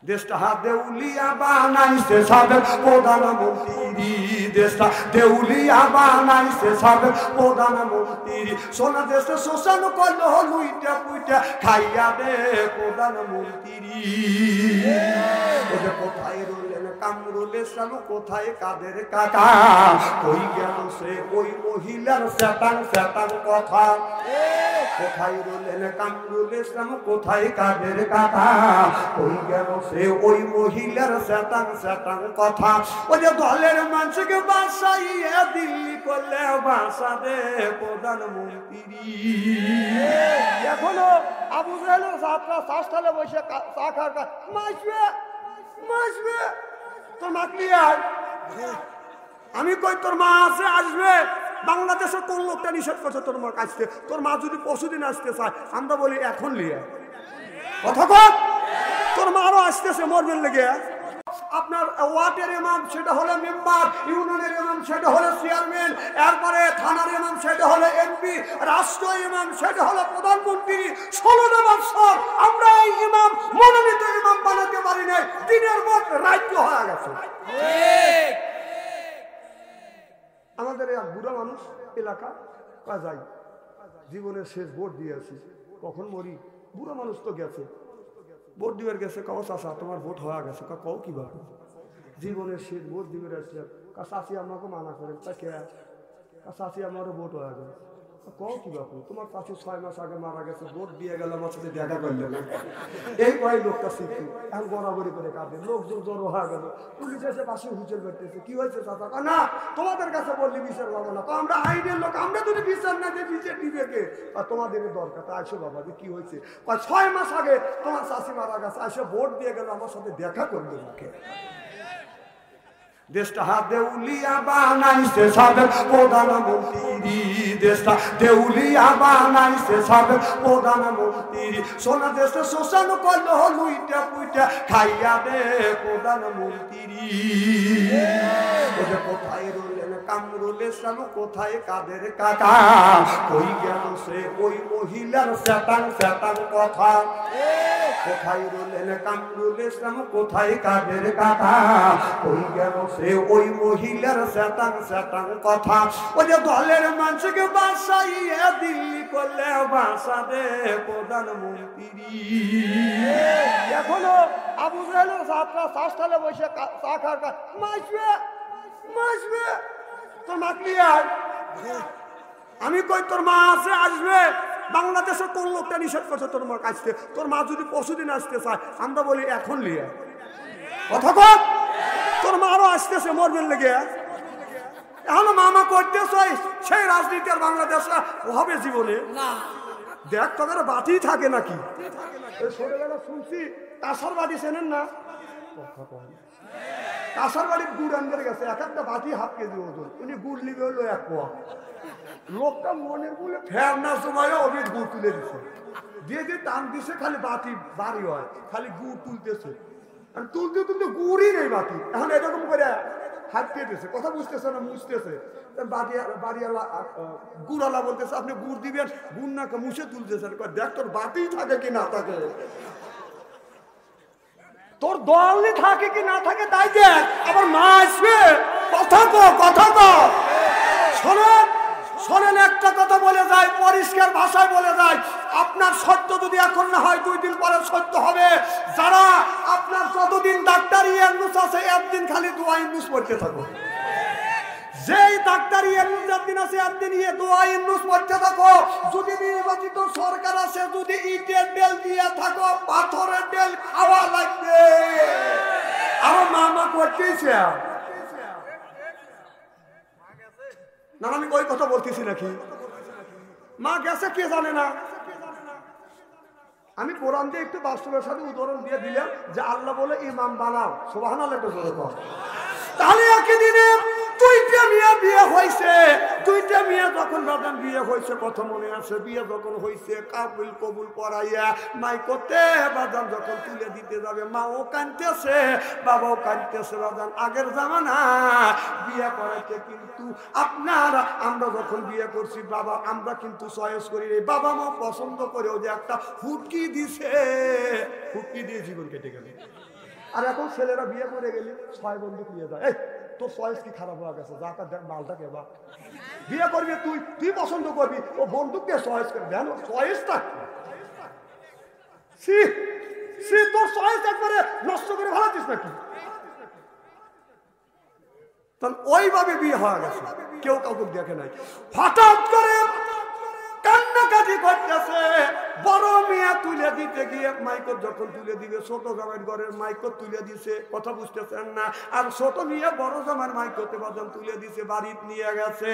দেশটা দেউলিয়া বানাইছে সাবেক প্রধানমন্ত্রী, দেশটা দেউলিয়া বানাইছে সাবেক প্রধানমন্ত্রী। সোনা দেশে শোষণ করলো লুইটা পুইটা খাইয়া দে প্রধানমন্ত্রী। কোথায় রইলেন কামরুল ইসলাম, কোথায় কাদের কাকা, কই গেল সে ওই মহিলার শ্যাতাং শ্যাতাং কথা। কোথায় রইলেন কামরুল ইসলাম, কোথায় কাদের কাকা, কই গেল সে ওই মহিলার শ্যাতাং শ্যাতাং কথা। ওই যে দলের মানুষকে বাসাইয়া দিল্লি করলে বাসা দে প্রধানমন্ত্রী। এখনো আবু জাহেল ছাত্রা শাসতালে বসে চা খাওয়ার মাসবে মাসবে তোর মাকলি আয়। আমি কই তোর মা আছে আসবে। বাংলাদেশে কোন লোকটা নিষেধ করছে তোর মার কাছতে? তোর মা যদি পশুদিন আসতে চায় আমরা বলি এখন লিয়ে কথা কর। তোর মারও আসতেছে মরবেন লেগে। আপনার ওয়ার্ডের ইমাম সেটা হলে মেম্বার, ইউনিয়নের ইমাম সেটা হলে চেয়ারম্যান, এরপরে থানার ইমাম সেটা হলে এমপি, রাষ্ট্র ইমাম সেটা হলে প্রধানমন্ত্রী। 16 বছর আমরা এই ইমাম মনোনীত ইমাম বানাতে পারি নাই, দিনের পর রাজ্য হয়ে গেছে। আমাদের এক বুড়া মানুষ এলাকা যাই জীবনের শেষ ভোট দিয়েছি, কখন মরি। বুড়া মানুষ তো গেছে, ভোট দিবার গেছে। কও চাচা তোমার ভোট হয়ে গেছে। কও কিভাবে? জীবনের শেষ ভোট দিবে আসলাম। চাচি আমাকে মানা করেন। তা কে? চাচি আমারও ভোট হয়ে গেছে। কও কি বাপু তোমার চাচি 6 মাস আগে মারা গেছে, ভোট দিয়ে গেল, আমার সাথে দেখা করলে না। এই কয় লোকটা শিখি এখন বরাবরি করে কাঁদে। লোকজন জড়ো হয়ে গেল, পুলিশ এসে পাশে হুঁচেল করতেছে। কি হয়েছে চাচা? না তোমাদের কাছে বললি বিচার পাবো না। তো আমরা আইনের লোক, আমরা যদি বিচার না দিই বিচার দিবে কে? আর তোমাদের দরকার তা আসো বাবা, যে কি হয়েছে? 6 মাস আগে তোমার চাচি মারা গেছে, আসে ভোট দিয়ে গেল, আমার সাথে দেখা করবে নাকি? দেশটা দেউলিয়া বানাইছে সাবেক প্রধানমন্ত্রী, দেশটা দেউলিয়া বানাইছে সাবেক প্রধানমন্ত্রী। সোনা দেশে শোষণ করলো লুইটা পুইটা খাইয়া দে প্রধানমন্ত্রী। কোথায় রইলেন কামরুল ইসলাম, কোথায় কাদের কাকা, কই গেল সে ওই মহিলার শ্যাতাং শ্যাতাং কথা। কোথায় রইলেন কামরুল ইসলাম, কোথায় কাদের কাকা, কই গেল সে ওই মহিলার শ্যাতাং শ্যাতাং কথা। ওই যে দলের মানুষকে বাসাইয়া দিল্লি করলে বাসা দে প্রধানমন্ত্রী। এখনো আবু জাহেল ছাত্রা শাসতালে বসে চা খাওয়ার মাসবে মাসবে তোর মাকলি আয়। আমি কই তোর মা আছে আসবে। বাংলাদেশে কোন লোকটা নিষেধ করছে তোর মার কাছতে? তোর মা যদি পশুদিন আসতে চায় আমরা বলি এখন লিয়ে কথা কর। তোর মারও আসতেছে মরবেন লেগে। এখন মামা করতেছ সেই রাজনীতি আর বাংলাদেশে হবে জীবনে না। দেখ তোদের বাতি থাকে নাকি? ছোটবেলা শুনছি কাঁসার বাড়ি চেনেন না? কাঁসার বাড়ির গুড় আনতে গেছে, এক একটা বাতি 1/2 কেজি ওজন। উনি গুড় নিবে হলো 1 পোয়া। লোকটা মনের বলে ফের না সময় অনেক গুড় তুলে দিচ্ছে, দিয়ে দিয়ে টান দিছে, খালি বাতি বাড়ি হয়, খালি গুড় তুলতেছে। তুলতে তুলতে গুড়ই নেই বাতি। এখন এরকম করে হাত পেতেছে, কথা বুঝতেছে না, মুছতেছে। বাড়িওয়ালা গুড়ওয়ালা বলতেছে আপনি গুড় দিবেন, গুড় না মুছে তুলতেছেন। দেখ তোর বাতি থাকে কি না থাকে, তোর দলই থাকে কি না থাকে তাই দেখ। আবার মা আসবে কথা কো কথা কো। শোনেন শোনেন একটা কথা বলে যায়, পরিষ্কার ভাষায় বলে যায়, আপনার সত্য যদি এখন না হয় 2 দিন পরে সত্য হবে। যারা আপনার যতদিন ডাক্তারি ইউনুস আছে একদিন খালি দোয়া ইউনুস পড়তে থাকো। যেই ডাক্তারি ইউনুস একদিন আছে একদিন দোয়া ইউনুস পড়তে থাকো। যদি নির্বাচিত সরকার আছে, যদি ইটের ডেল দিয়ে থাকো, পাথরের ডেল খাওয়া লাগবে। আমার মামা করতেছে না, আমি ওই কথা বলতেছি নাকি? মা গেছে কে জানে না। আমি কোরআন দিয়ে একটু বাস্তবের সাথে উদাহরণ দিয়ে দিলাম যে আল্লাহ বলে ইমাম বানাও, সুবহানাল্লাহ একটু জোরে কর। তাহলে একই দিনে 2টা মেয়ে বিয়ে হয়েছে। 2টা মেয়ে যখন বাদান বিয়ে হয়েছে, কথা মনে আছে? বিয়ে যখন হয়েছে কাবুল কবুল পড়াইয়া মাই করতে বাদান যখন তুলে দিতে যাবে, মাও কাঁদতেছে বাবাও কাঁদতেছে। বাদান আগের জামানা বিয়ে করাইতে কিন্তু আপনার আমরা যখন বিয়ে করছি বাবা আমরা কিন্তু চয়েস করি, বাবা মা পছন্দ করেও যে একটা হুটকি দিছে, হুটকি দিয়ে জীবন কেটে গেল। আর এখন ছেলেরা বিয়ে করে গেলি 6 বন্ধু নিয়ে যায়, এই তোর চয়েস কি খারাপ হয়ে গেছে, যা তা দেখ মালটা কে বা বিয়ে করবি তুই পছন্দ করবি, ও বন্দুক দিয়ে চয়েস করে দেন, চয়েসটা তোর চয়েস একবারে নষ্ট করে ভালাচ্ছিস নাকি? তাহলে ওইভাবে বিয়ে হয়ে গেছে, কেউ কাউকে দেখে নাই। হঠাৎ করে কান্নাকাটি করতেছে, বড় মিয়া তুলে দিতে গিয়ে মাইকত যখন তুলে দিবে, ছোট জামাইয়ের ঘরের মাইকত তুলে দিছে, কথা বুঝতেছেন না, আর ছোট মিয়া বড় জামাইয়ের মাইকতে বাজন তুলে দিছে, বাড়িতে নিয়ে গেছে,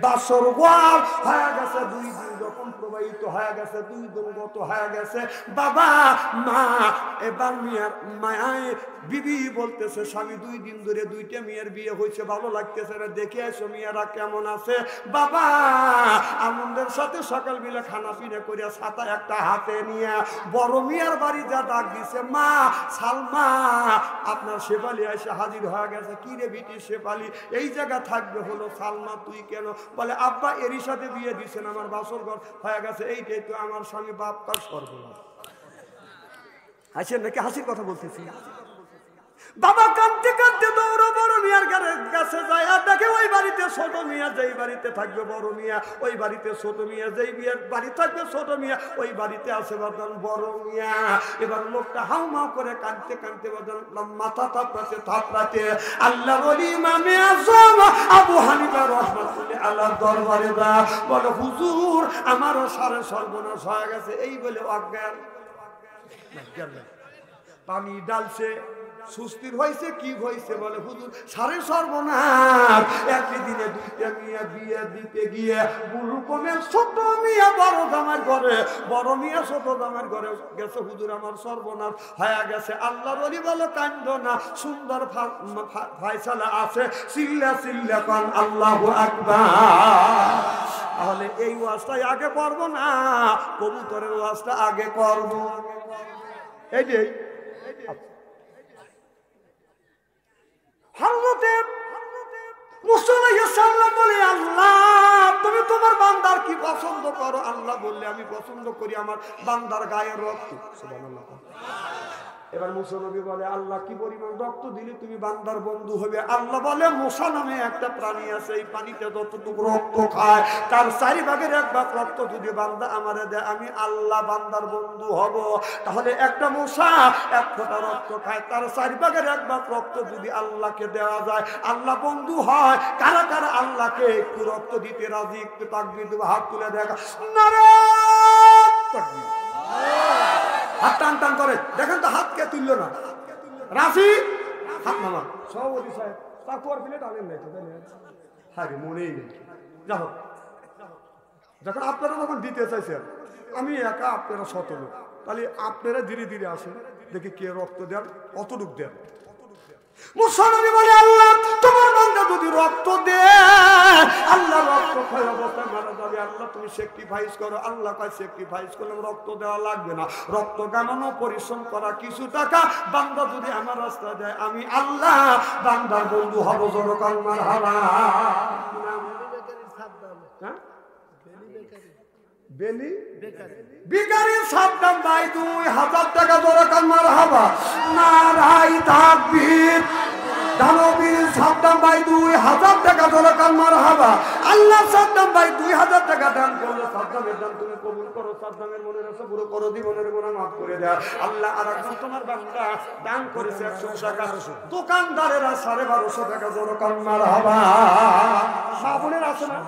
বাসর ওয়াল হয়ে গেছে, 2 দিন যখন প্রবাহিত হয়ে গেছে, 2 দিন গত হয়ে গেছে, বাবা মা এবার মিয়ার মায় বিবি বলতেছে, স্বামী 2 দিন ধরে 2টা মেয়ের বিয়ে হয়েছে, ভালো লাগতেছে না, দেখে এসো মেয়েরা কেমন আছে। বাবা আমাদের সাথে সকালবেলা খানা পিনা করিয়া ছাতা একটা হাতে নিয়ে বড় মিয়ার বাড়ি যা ডাক দিছে, মা সালমা আপনার শেফালি এসে হাজির হয়ে গেছে। কি রে বিটি শেফালি, এই জায়গা থাকবে হলো, সালমা তুই কেন? বলে আব্বা এরই সাথে বিয়ে দিছেন, আমার বাসর ঘর হয়ে গেছে, এইটাই তো আমার স্বামী বাপ কার সর্বনাশ। হাসেন নাকি? হাসির কথা বলতেছি। বাবা কাঁদতে কাঁদতে দৌড়ো বড় মিয়ার কাছে যায়, আর দেখে ওই বাড়িতে ছোট মিয়া, যেই বাড়িতে থাকবে বড় মিয়া ওই বাড়িতে ছোট মিয়া, যেই বিয়ের বাড়ি থাকবে ছোট মিয়া ওই বাড়িতে আছে বাদান বড় মিয়া। এবার লোকটা হাউমাউ করে কাঁদতে কাঁদতে বাদান মাথা থাপড়াতে আল্লাহ বলি ইমামে আজম আবু হানিফা রাহমাতুল্লাহ আলাইহির দরবারে দা, বলে হুজুর আমারও সারে সর্বনাশ হয়ে গেছে, এই বলে অজ্ঞান পানি ডালছে, সুস্থির হয়েছে, কি হয়েছে? বলে হুজুর সারে সর্বনাশ, একই দিনে 2টা মিয়া বিয়ে দিতে গিয়ে বুলুকমের ছোট মিয়া বড় জামার ঘরে, বড় মিয়া ছোট জামার ঘরে গেছে, হুজুর আমার সর্বনাশ হয়ে গেছে। আল্লাহ বলি বলো কান্দো না, সুন্দর ফায়সালা আছে, চিল্লা চিল্লা কান আল্লাহু আকবার। তাহলে এই ওয়াজটাই আগে করবো না কবুতরের ওয়াজটা আগে করবো? এই যে আল্লাহ তুমি তোমার বান্দার কি পছন্দ করো? আল্লাহ বললে আমি পছন্দ করি আমার বান্দার গায়ের রক্ত। সুবহানাল্লাহ। এবার মুসা নবী বলে আল্লাহ কি পরিমাণ রক্ত দিলে তুমি বান্দার বন্ধু হবে? আল্লাহ বলে মুসা নামে একটা প্রাণী আছে, এই পানিতে যতটুকু রক্ত খায় তার 4 ভাগের 1 ভাগ রক্ত যদি বান্দা আমারে দেয়, আমি আল্লাহ বান্দার বন্ধু হব। তাহলে একটা মুসা 1 ফোঁটা রক্ত খায়, তার 4 ভাগের 1 ভাগ রক্ত যদি আল্লাহকে দেওয়া যায়, আল্লাহ বন্ধু হয়। কারা কারা আল্লাহকে একটু রক্ত দিতে রাজি? একটু তাকবীর দেব, হাত তুলে দেখা, নারায়ণ তাকবীর, হাত টান টান করে দেখেন তো, হাত কে তুললো না? রাশি হাত নামা। সভাপতি সাহেব তাকুয়ার প্লেট আনেন নাই তো? হ্যাঁ মনেই নেই। যাও যখন আপনারা যখন দিতে চাইছেন, আমি একা আপনারা 100 লোক, তাহলে আপনারা ধীরে ধীরে আসেন, দেখি কে রক্ত দেন, কতটুক দেন। মুসা নবী বলে আল্লাহ তোমার বান্দা যদি রক্ত দেয়, আল্লাহ রক্ত ক্ষয় অবস্থায় মারা যাবে, আল্লাহ তুমি স্যাক্রিফাইস করো। আল্লাহ কয় স্যাক্রিফাইস করলে রক্ত দেওয়া লাগবে না, রক্ত কামানো পরিশ্রম করা কিছু টাকা, বান্দা যদি আমার রাস্তায় দেয়, আমি আল্লাহ বান্দার বন্ধু হব। জনকাল মারহাবা। বেলি বিকারির সাবধান ভাই 2000 টাকা। জনকাল মারহাবা। নারাই তাকবীর। দানবীর সাবধান ভাই 2000 টাকা। জনকাল মারহাবা। আল্লাহ সাবধান ভাই 2000 টাকা দান করলো। সাবধানের দান তুমি কবুল করো, সাবধানের মনের আশা পুরো করো, জীবনের গুনাহ মাফ করে দাও। আল্লাহ আরেকজন তোমার বান্দা দান করেছে 100 টাকা, দোকানদারেরা 1250 টাকা। জনকাল মারহাবা। সাবনের আছে না?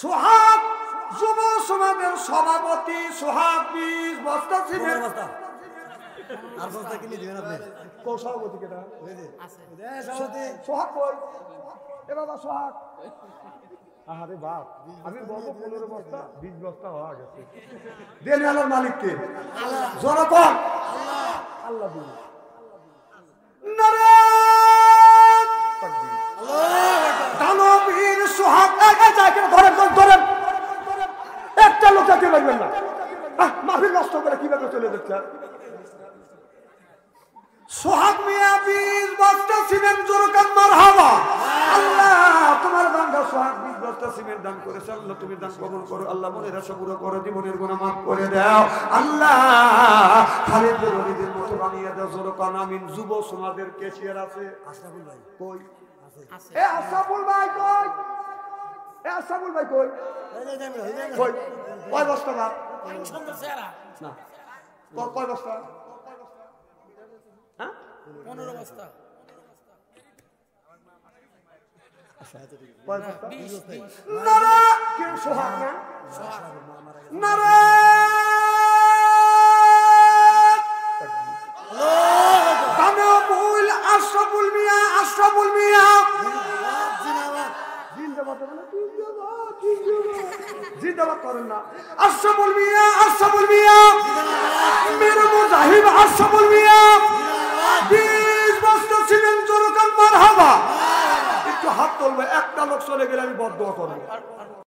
সোহাগ যুব সমাজের সভাপতি, সোহাগ 20 বস্তা সিমেন্ট। আর বস্তা কিনে দিবেন আপনি? কোন সভাপতি? কেটা সোহাগ কই? এ বাবা সোহাগ। আরে বাপ, আমি বলবো 15 বস্তা 20 বস্তা হওয়া গেছে। দেন আল্লাহর মালিককে। জোরে কর আল্লাহ দিন। নারায়ণ তাকবীর। দানবীর সোহাগ ধরেন ধরেন, একটা লোক যাকে লাগবেন না। মাফির নষ্ট করে কিভাবে চলে যাচ্ছে? সোহাগ মিয়া 20 বস্তা সিমেন্ট। জোরকান মারহাবা। আল্লাহ তোমার বান্দা সোহাগ 20 বস্তা সিমেন্ট দান করেছে, আল্লাহ তুমি দান কবুল করো। আল্লাহ মনের আশা পুরো করো, জীবনের গুনাহ মাফ করে দাও। আল্লাহ খালি বানিয়ে দে জোর কান আমিন। যুব সমাজের কেশিয়ার আছে আশরাফুল ভাই কই? আছে এ আশরাফুল ভাই কই? এ আশরাফুল ভাই কই? কই? কয় বস্তা ভাত? না কয় বস্তা? হ্যাঁ 15 বস্তা কয় বস্তা? 20 নারা কেউ সোহাগ না নারা তানাবুল আশরাফুল মিয়া আশরাফুল মিয়া জিন্দাবাদ বলে জিন্দাবাদ করেন না আশরাফুল মিয়া আশরাফুল মিয়া মেরে মুজাহিদ আশরাফুল মিয়া 20 বছর ছিলেন জোরকান মারহাবা একটু হাত তুলবে একটা লোক চলে গেলে আমি বদদোয়া করব